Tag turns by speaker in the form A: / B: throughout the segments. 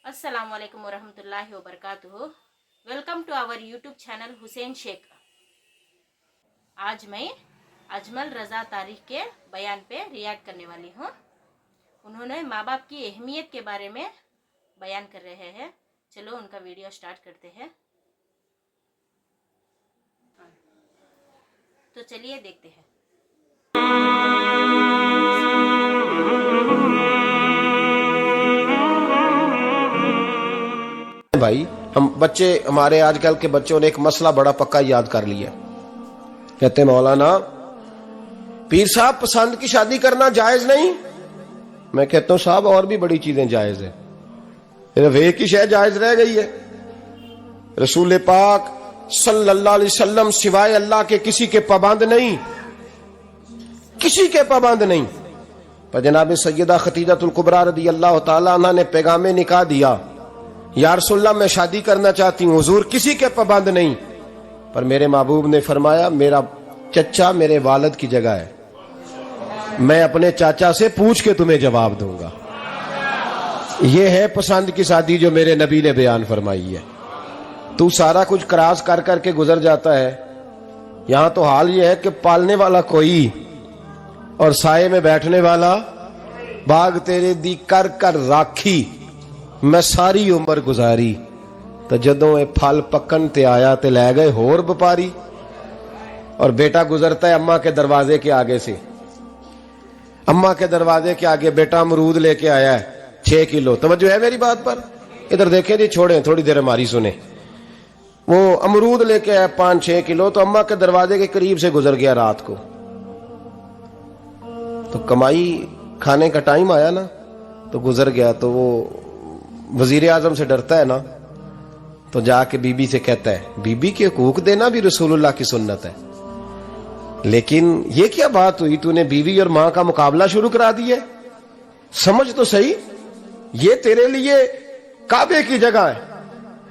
A: अस्सलाम वालेकुम वरहमतुल्लाहि वबरकातुहू। Welcome to our YouTube channel Hussain Shaikh. आज मैं अजमल रज़ा तारिक के बयान पे रिएक्ट करने वाली हूँ। उन्होंने माँ बाप की अहमियत के बारे में बयान कर रहे हैं। चलो उनका वीडियो स्टार्ट करते हैं। तो चलिए देखते हैं।
B: भाई हम बच्चे, हमारे आजकल के बच्चों ने एक मसला बड़ा पक्का याद कर लिया। कहते मौलाना पीर साहब पसंद की शादी करना जायज नहीं। मैं कहता हूं साहब और भी बड़ी चीजें जायज है, सिर्फ एक ही शय जायज रह गई है। रसूल पाक सल्लल्लाहु अलैहि वसल्लम सिवाय अल्लाह के किसी के पाबंद नहीं, किसी के पाबंद नहीं। पर जनाब सैयदा खतीजतुल कुबरा रदी अल्लाह तआला अन्हा ने पैगामे निकाह दिया, या रसूलल्लाह मैं शादी करना चाहती हूँ, हुजूर किसी के पाबंद नहीं। पर मेरे महबूब ने फरमाया मेरा चचा मेरे वालिद की जगह है, मैं अपने चाचा से पूछ के तुम्हें जवाब दूंगा। ये है पसंद की शादी जो मेरे नबी ने बयान फरमाई है। तू सारा कुछ क्रॉस कर करके गुजर जाता है। यहां तो हाल ये है कि पालने वाला कोई और साये में बैठने वाला, बाग तेरे दी कर कर राखी मैं सारी उम्र गुजारी, तो जदों ये फल पकन ते आया ते लै गए होर व्यापारी। और बेटा गुजरता है अम्मा के दरवाजे के आगे से, अम्मा के दरवाजे के आगे बेटा अमरूद लेके आया है 6 किलो। तवज्जो है मेरी बात पर? इधर देखें जी, छोड़ें थोड़ी देर हमारी सुने। वो अमरूद लेके आया 5-6 किलो, तो अम्मा के दरवाजे के करीब से गुजर गया रात को। तो कमाई खाने का टाइम आया ना, तो गुजर गया। तो वो वजीर आजम से डरता है ना, तो जाके बीबी से कहता है बीबी के हुकूक देना भी रसूलुल्लाह की सुन्नत है। लेकिन ये क्या बात हुई, तूने बीवी और मां का मुकाबला शुरू करा दिया? समझ तो सही, ये तेरे लिए काबे की जगह है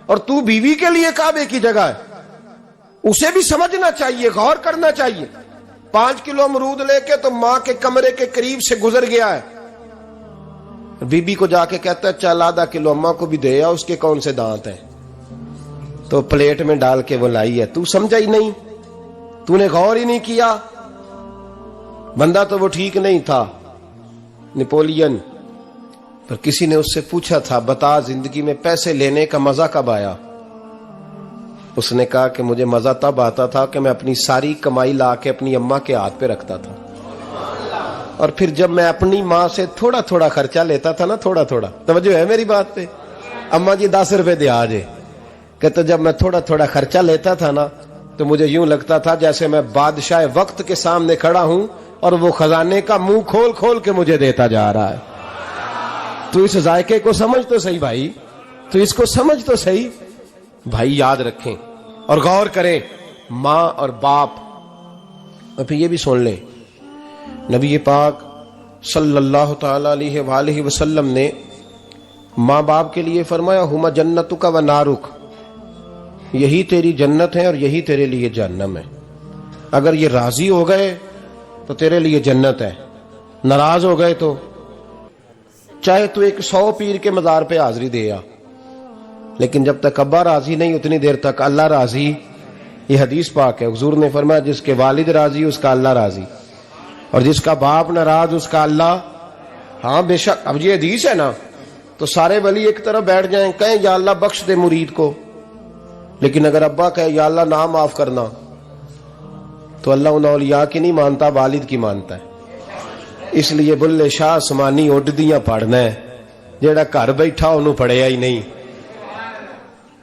B: और तू बीवी के लिए काबे की जगह है। उसे भी समझना चाहिए, गौर करना चाहिए। 5 किलो अमरूद लेके तो मां के कमरे के करीब से गुजर गया है। बीबी को जाके कहता है चल आधा किलो अम्मा को भी दे आ, उसके कौन से दांत हैं। तो प्लेट में डाल के वो लाई है। तू समझा ही नहीं, तूने गौर ही नहीं किया। बंदा तो वो ठीक नहीं था, नेपोलियन। पर किसी ने उससे पूछा था बता जिंदगी में पैसे लेने का मजा कब आया? उसने कहा कि मुझे मजा तब आता था कि मैं अपनी सारी कमाई ला के अपनी अम्मा के हाथ पे रखता था, और फिर जब मैं अपनी माँ से थोड़ा थोड़ा खर्चा लेता था ना, थोड़ा थोड़ा, तवज्जो है मेरी बात पे? अम्मा जी 10 रुपए दे आजे। कहते जब मैं थोड़ा थोड़ा खर्चा लेता था ना, तो मुझे यूं लगता था जैसे मैं बादशाह वक्त के सामने खड़ा हूं और वो खजाने का मुंह खोल खोल के मुझे देता जा रहा है। तू इस जायके को समझ तो सही भाई, तू इसको समझ तो सही भाई। याद रखें और गौर करें, माँ और बाप। और फिर ये भी सुन लें, नबी पाक सल्लल्लाहु ताला अलैहि वसल्लम ने माँ बाप के लिए फरमाया हुमा जन्नतुका व नारुक, यही तेरी जन्नत है और यही तेरे लिए जहन्नम है। अगर ये राजी हो गए तो तेरे लिए जन्नत है, नाराज हो गए तो चाहे तू 100 पीर के मजार पे हाजिरी दे आ, लेकिन जब तक अब्बा राजी नहीं उतनी देर तक अल्लाह राजी। ये हदीस पाक है, हुजूर ने फरमाया जिसके वालिद राजी उसका अल्लाह राजी, और जिसका बाप नाराज उसका अल्लाह। हाँ बेशक, अब ये हदीस है ना, तो सारे वली एक तरफ बैठ जाएं, कहें या अल्लाह बख्श दे मुरीद को, लेकिन अगर अब्बा कहे या अल्लाह ना माफ करना, तो अल्लाह उन औलिया की नहीं मानता, वालिद की मानता है। इसलिए बुल्ले शाह समानी उड्दियां पढ़ना है, जेड़ा घर बैठा उन्होंने पढ़िया ही नहीं।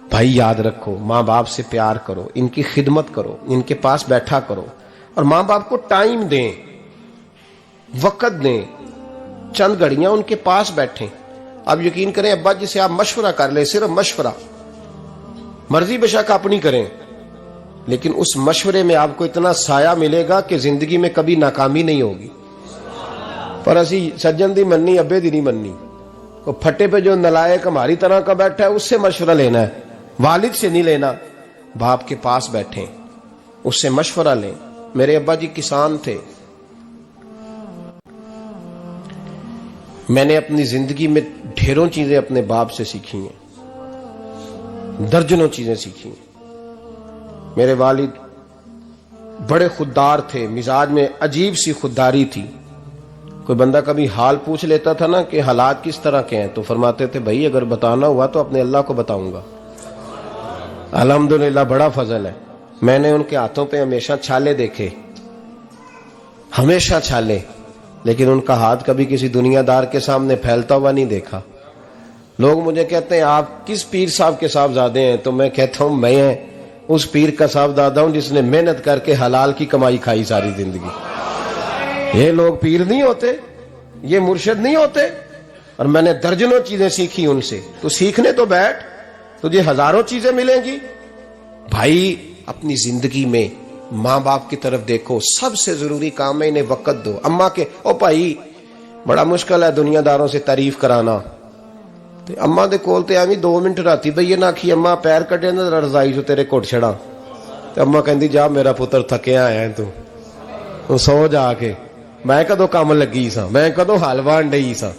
B: भाई याद रखो, माँ बाप से प्यार करो, इनकी खिदमत करो, इनके पास बैठा करो, और माँ बाप को टाइम दें, वक़्त दें, चंद घड़ियां उनके पास बैठें। आप यकीन करें, अब्बा जी से आप मशवरा कर ले, सिर्फ मशवरा, मर्जी बेशक अपनी करें, लेकिन उस मशवरे में आपको इतना साया मिलेगा कि जिंदगी में कभी नाकामी नहीं होगी। पर असी सज्जन दी मननी, अब्बे दी नहीं मननी। तो फटे पे जो नलायक हमारी तरह का बैठा है उससे मशवरा लेना है, वालिद से नहीं लेना। बाप के पास बैठे, उससे मशवरा लें। मेरे अब्बा जी किसान थे, میں نے اپنی زندگی میں ڈھیروں چیزیں اپنے باپ سے سیکھی ہیں, درجنوں چیزیں سیکھی ہیں. میرے والد بڑے خوددار تھے, مزاج میں عجیب سی خودداری تھی. کوئی بندہ کبھی حال پوچھ لیتا تھا نا کہ حالات کس طرح کے ہیں, تو فرماتے تھے بھائی اگر بتانا ہوا تو اپنے اللہ کو بتاؤں گا. الحمدللہ بڑا فضل ہے, میں نے ان کے ہاتھوں پہ ہمیشہ چھالے دیکھے, ہمیشہ چھالے, لیکن ان کا ہاتھ کبھی کسی دنیا دار کے سامنے پھیلتا ہوا نہیں دیکھا. لوگ مجھے کہتے ہیں آپ کس پیر صاحب کے صاحبزادے ہیں, تو میں کہتا ہوں میں اس پیر کا صاحبزادہ ہوں جس نے محنت کر کے حلال کی کمائی کھائی ساری زندگی. یہ لوگ پیر نہیں ہوتے, یہ مرشد نہیں ہوتے. اور میں نے درجنوں چیزیں سیکھی ان سے. تو سیکھنے تو بیٹھ, تجھے ہزاروں چیزیں ملیں گی. بھائی اپنی زندگی میں ماں باپ کی طرف دیکھو, سب سے ضروری کام ہے انہیں وقت دو. اماں کے او بھائی بڑا مشکل ہے دنیا داروں سے تعریف کرانا. تو اماں دے کول تے ایویں 2 منٹ راتی بھئی نہ آکھی اماں پیر کڈے نہ رضائی جو تیرے گھٹ چھڑا. تے اماں کہندی جا میرا پتر تھکیا آیا ہے تو سو جا کے, میں کدو کام لگی سا, میں کدو حل وان ڈئی سا,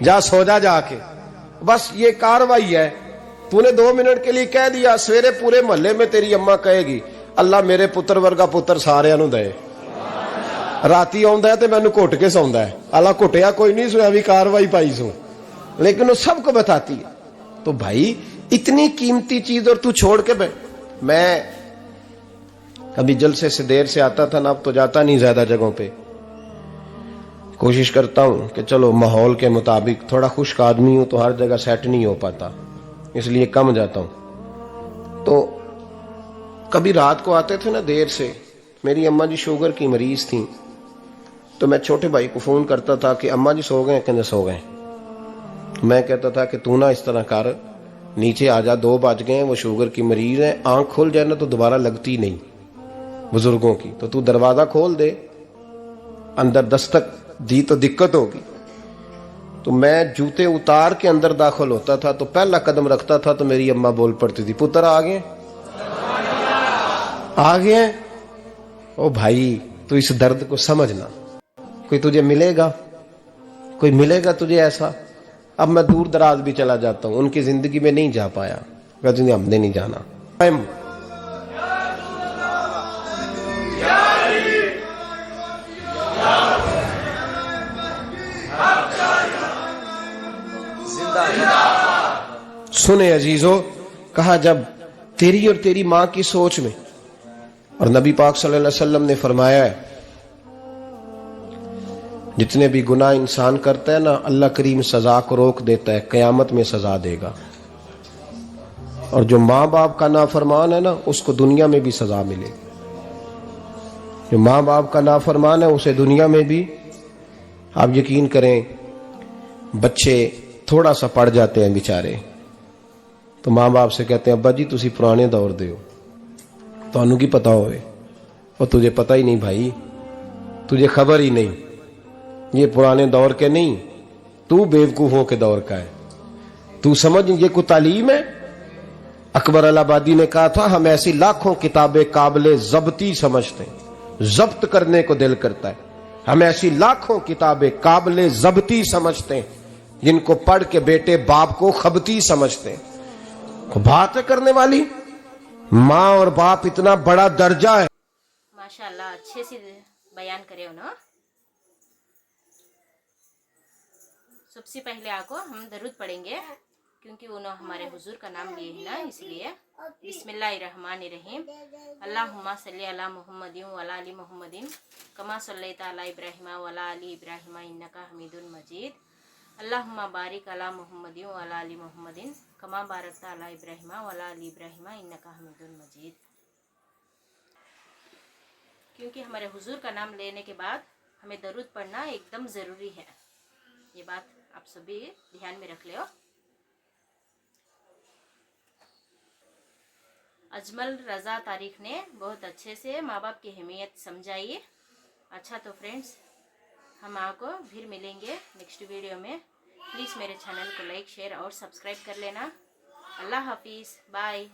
B: جا سو جا کے. بس یہ کاروائی ہے. تو نے 2 منٹ کے لیے کہہ دیا, سویرے پورے محلے میں تیری اماں کہے گی اللہ میرے پتر ورگا پتر سارے نو دے. راتی آندا ہے تے مینوں گھٹ کے سوندا ہے, اللہ گھٹیا کوئی نہیں سویا بھی کاروائی پائی سو, لیکن وہ سب کو بتاتی ہے. تو بھائی اتنی قیمتی چیز اور تو چھوڑ کے بیٹھ. میں کبھی جلسے سے دیر سے آتا تھا نا, اب تو جاتا نہیں زیادہ جگہوں پہ. کوشش کرتا ہوں کہ چلو ماحول کے مطابق, تھوڑا خشک آدمی ہوں تو ہر جگہ سیٹ نہیں ہو پاتا, اس لیے کم جاتا ہوں. تو کبھی رات کو آتے تھے نا دیر سے, میری اماں جی شوگر کی مریض تھیں, تو میں چھوٹے بھائی کو فون کرتا تھا کہ اماں جی سو گئے, کہنے سو گئے. میں کہتا تھا کہ تو نہ اس طرح کر, نیچے آ جا, 2 بج گئے, وہ شوگر کی مریض ہے, آنکھ کھل جائے نا تو دوبارہ لگتی نہیں بزرگوں کی, تو تو دروازہ کھول دے, اندر دستک دی تو دقت ہوگی. تو میں جوتے اتار کے اندر داخل ہوتا تھا, تو پہلا قدم رکھتا تھا تو میری اماں بول پڑتی تھی پتر آ گئے آ گئے. او بھائی تو اس درد کو سمجھنا, کوئی تجھے ملے گا, کوئی ملے گا تجھے ایسا. اب میں دور دراز بھی چلا جاتا ہوں, ان کی زندگی میں نہیں جا پایا, کہتے ہیں ہم نے نہیں جانا. سنے عزیزو, کہا جب تیری اور تیری ماں کی سوچ میں, اور نبی پاک صلی اللہ علیہ وسلم نے فرمایا ہے جتنے بھی گناہ انسان کرتا ہے نا, اللہ کریم سزا کو روک دیتا ہے, قیامت میں سزا دے گا. اور جو ماں باپ کا نافرمان ہے نا, اس کو دنیا میں بھی سزا ملے گی. جو ماں باپ کا نافرمان ہے اسے دنیا میں بھی, آپ یقین کریں بچے تھوڑا سا پڑ جاتے ہیں بیچارے, تو ماں باپ سے کہتے ہیں ابا جی تسی پرانے دور دے ہو, تانوں کی پتا ہوئے, اور تجھے پتہ ہی نہیں بھائی, تجھے خبر ہی نہیں, یہ پرانے دور کے نہیں, تو بیوقوفوں کے دور کا ہے. تو سمجھ یہ کوئی تعلیم ہے. اکبر الہآبادی نے کہا تھا ہم ایسی لاکھوں کتابیں قابل ضبطی سمجھتے ہیں, ضبط کرنے کو دل کرتا ہے. ہم ایسی لاکھوں کتابیں قابل ضبطی سمجھتے ہیں جن کو پڑھ کے بیٹے باپ کو خبتی سمجھتے ہیں. باتیں کرنے والی ماں اور باپ اتنا بڑا درجہ ہے.
A: ماشاءاللہ اچھے سے بیان کرے ہو نا. سب سے پہلے آپ کو ہم درود پڑھیں گے کیونکہ انہوں ہمارے حضور کا نام لیے ہیں نا, اس لیے بسم اللہ الرحمن الرحیم. اللہم صلی علی محمد وعلی آل محمد کما صلیت علی ابراہیم وعلی آل ابراہیم انک حمید مجید. اللہم بارک علی محمد وعلی آل محمد کما بارکت علی ابراہیم وعلی آل ابراہیم انک حمید مجید. کیونکہ ہمارے حضور کا نام لینے کے بعد ہمیں درود پڑھنا ایک دم ضروری ہے. یہ بات آپ سبھی دھیان میں رکھ لو. اجمل رضا طارق نے بہت اچھے سے ماں باپ کی اہمیت سمجھائی. اچھا تو فرینڈز, ہم آپ کو پھر ملیں گے نیکسٹ ویڈیو میں. پلیز میرے چینل کو لائک شیئر اور سبسکرائب کر لینا. اللہ حافظ, بائے.